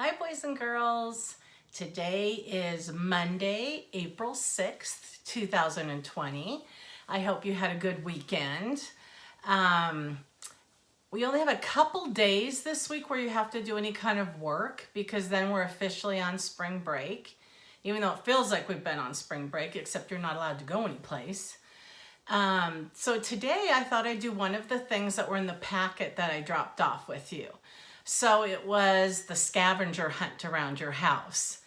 Hi boys and girls. Today is Monday, April 6th, 2020. I hope you had a good weekend. We only have a couple days this week where you have to do any kind of work because then we're officially on spring break. Even though it feels like we've been on spring break, except you're not allowed to go anyplace. So today I thought I'd do one of the things that were in the packet that I dropped off with you. So it was the scavenger hunt around your house.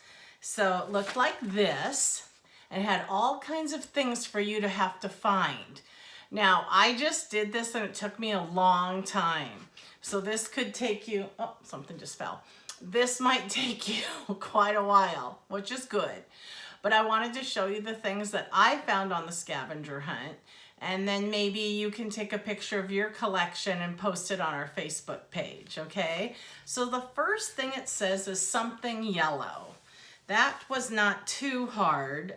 So it looked like this and it had all kinds of things for you to have to find. Now I just did this and it took me a long time. So this could take you, oh, something just fell. This might take you quite a while, which is good. But I wanted to show you the things that I found on the scavenger hunt. And then maybe you can take a picture of your collection and post it on our Facebook page, okay? So the first thing it says is something yellow. That was not too hard.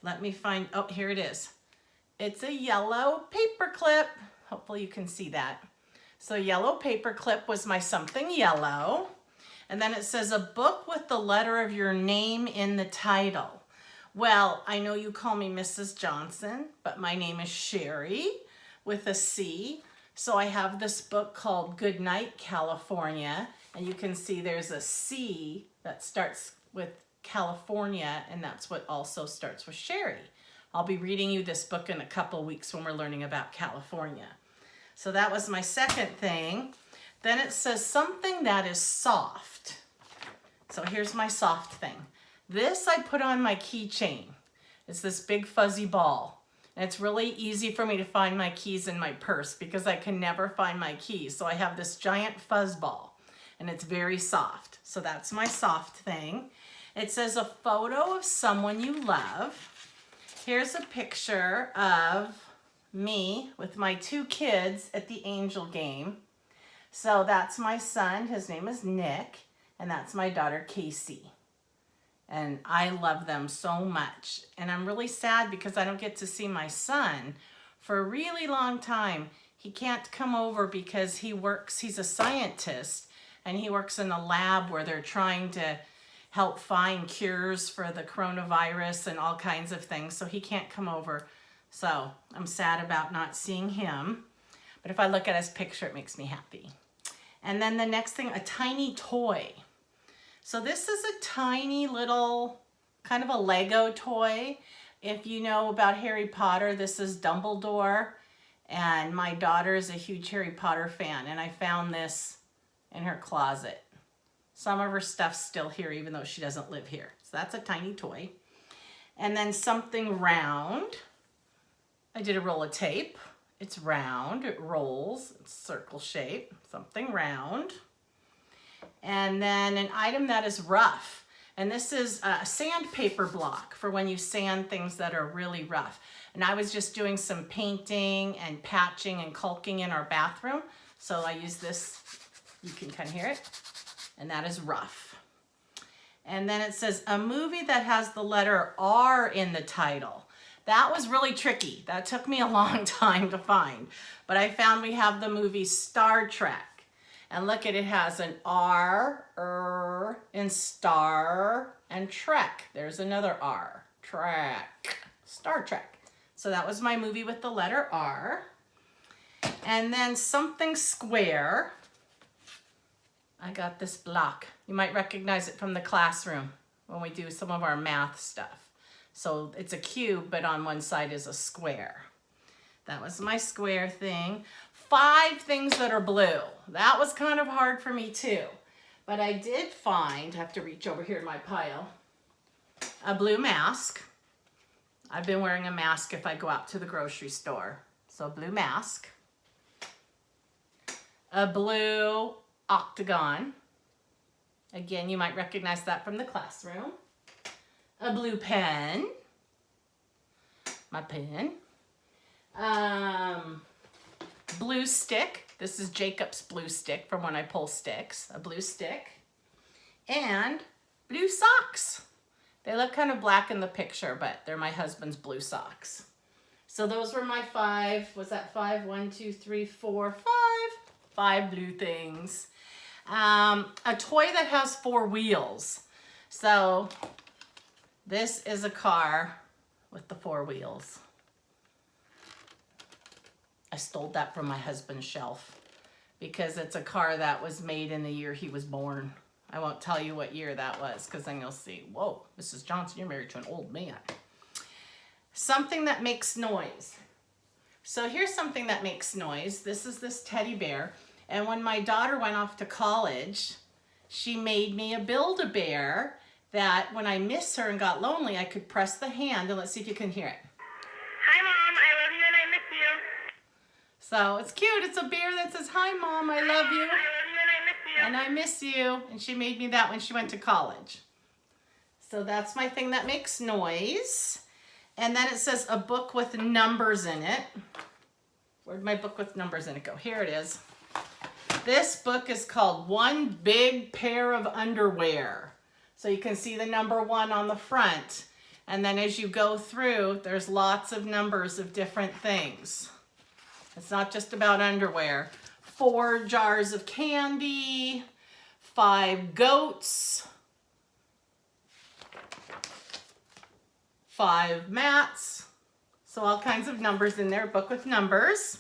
Let me find, oh, here it is. It's a yellow paper clip. Hopefully you can see that. So yellow paper clip was my something yellow. And then it says a book with the letter of your name in the title. Well, I know you call me Mrs. Johnson, but my name is Sherry with a C. So I have this book called Good Night, California. And you can see there's a C that starts with California, and that's what also starts with Sherry. I'll be reading you this book in a couple weeks when we're learning about California. So that was my second thing. Then it says something that is soft. So here's my soft thing. This I put on my keychain. It's this big fuzzy ball. And it's really easy for me to find my keys in my purse because I can never find my keys. So I have this giant fuzz ball and it's very soft. So that's my soft thing. It says a photo of someone you love. Here's a picture of me with my two kids at the Angel game. So that's my son, his name is Nick, and that's my daughter Casey. And I love them so much. And I'm really sad because I don't get to see my son for a really long time. He can't come over because he's a scientist, and he works in a lab where they're trying to help find cures for the coronavirus and all kinds of things. So he can't come over. So I'm sad about not seeing him. But if I look at his picture, it makes me happy. And then the next thing, a tiny toy. So this is a tiny little, kind of a Lego toy. If you know about Harry Potter, this is Dumbledore. And my daughter is a huge Harry Potter fan. And I found this in her closet. Some of her stuff's still here, even though she doesn't live here. So that's a tiny toy. And then something round. I did a roll of tape. It's round, it rolls, it's circle shape, something round. And then an item that is rough. And this is a sandpaper block for when you sand things that are really rough. And I was just doing some painting and patching and caulking in our bathroom. So I use this, you can kind of hear it, and that is rough. And then it says a movie that has the letter R in the title. That was really tricky. That took me a long time to find. But I found we have the movie Star Trek. And look at it, has an R, in Star, and Trek. There's another R, Trek, Star Trek. So that was my movie with the letter R. And then something square. I got this block. You might recognize it from the classroom when we do some of our math stuff. So it's a cube, but on one side is a square. That was my square thing. 5 things that are blue. That was kind of hard for me too. But I did find, I have to reach over here in my pile, a blue mask. I've been wearing a mask if I go out to the grocery store. So a blue mask. A blue octagon. Again, you might recognize that from the classroom. A blue pen, my pen, blue stick. This is Jacob's blue stick from when I pull sticks, a blue stick, and blue socks. They look kind of black in the picture, but they're my husband's blue socks. So those were my 5, was that 5? 1, 2, 3, 4, 5 blue things. a toy that has 4 wheels. So this is a car with the 4 wheels. I stole that from my husband's shelf because it's a car that was made in the year he was born. I won't tell you what year that was because then you'll see, whoa, Mrs. Johnson, you're married to an old man. Something that makes noise. So here's something that makes noise. This is this teddy bear. And when my daughter went off to college, she made me a Build-A-Bear that when I miss her and got lonely, I could press the hand, and let's see if you can hear it. Hi, Mom. I love you and I miss you. So it's cute. It's a bear that says, hi, Mom, I love you. I love you and I miss you. And I miss you. And she made me that when she went to college. So that's my thing that makes noise. And then it says a book with numbers in it. Where'd my book with numbers in it go? Here it is. This book is called One Big Pair of Underwear. So you can see the number 1 on the front. And then as you go through, there's lots of numbers of different things. It's not just about underwear. 4 jars of candy, 5 goats, 5 mats. So all kinds of numbers in there, a book with numbers.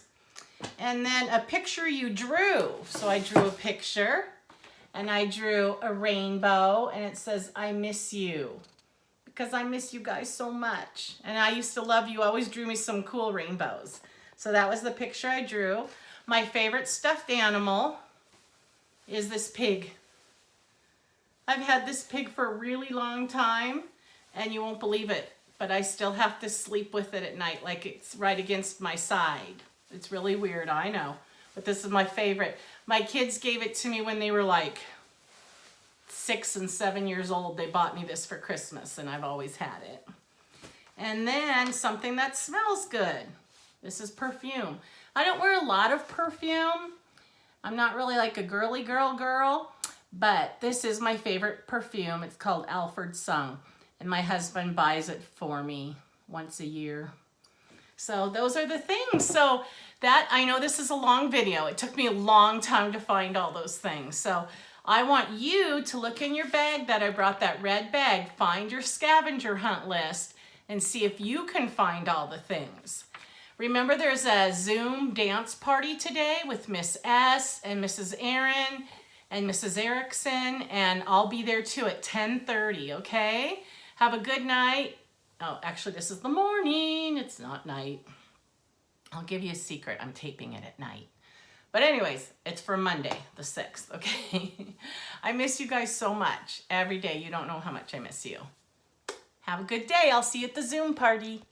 And then a picture you drew. So I drew a picture and I drew a rainbow and it says, I miss you. Because I miss you guys so much. And I used to love you, always drew me some cool rainbows. So that was the picture I drew. My favorite stuffed animal is this pig. I've had this pig for a really long time and you won't believe it, but I still have to sleep with it at night like it's right against my side. It's really weird, I know, but this is my favorite. My kids gave it to me when they were like 6 and 7 years old. They bought me this for Christmas and I've always had it. And then something that smells good. This is perfume. I don't wear a lot of perfume. I'm not really like a girly girl, but this is my favorite perfume. It's called Alfred Sung, and my husband buys it for me once a year. So those are the things. So that, I know this is a long video. It took me a long time to find all those things. So I want you to look in your bag that I brought, that red bag, find your scavenger hunt list and see if you can find all the things. Remember, there's a Zoom dance party today with Miss S and Mrs. Aaron and Mrs. Erickson, and I'll be there too at 10:30, okay? Have a good night. Oh, actually, this is the morning. It's not night. I'll give you a secret. I'm taping it at night. But anyways, it's for Monday, the 6th, okay? I miss you guys so much. Every day, you don't know how much I miss you. Have a good day. I'll see you at the Zoom party.